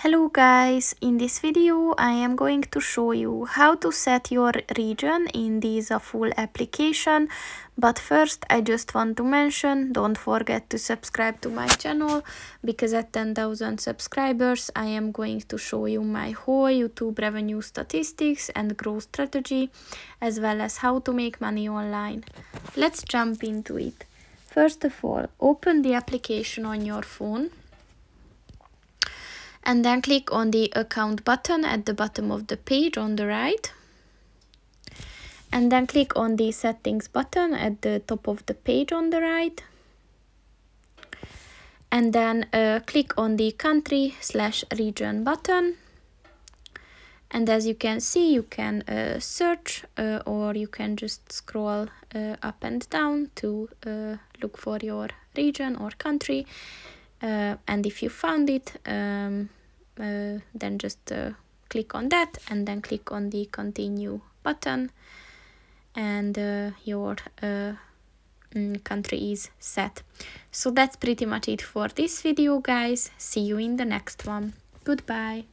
Hello guys, in this video I am going to show you how to set your region in the Zaful application, but first I just want to mention, don't forget to subscribe to my channel, because at 10,000 subscribers I am going to show you my whole YouTube revenue statistics and growth strategy, as well as how to make money online. Let's jump into it. First of all, open the application on your phone. And then click on the account button at the bottom of the page on the right. And then click on the settings button at the top of the page on the right. And then click on the country/region button. And as you can see, you can search or you can just scroll up and down to look for your region or country. And if you found it, then just click on that and then click on the continue button, and your country is set. So that's pretty much it for this video, guys. See you in the next one. Goodbye.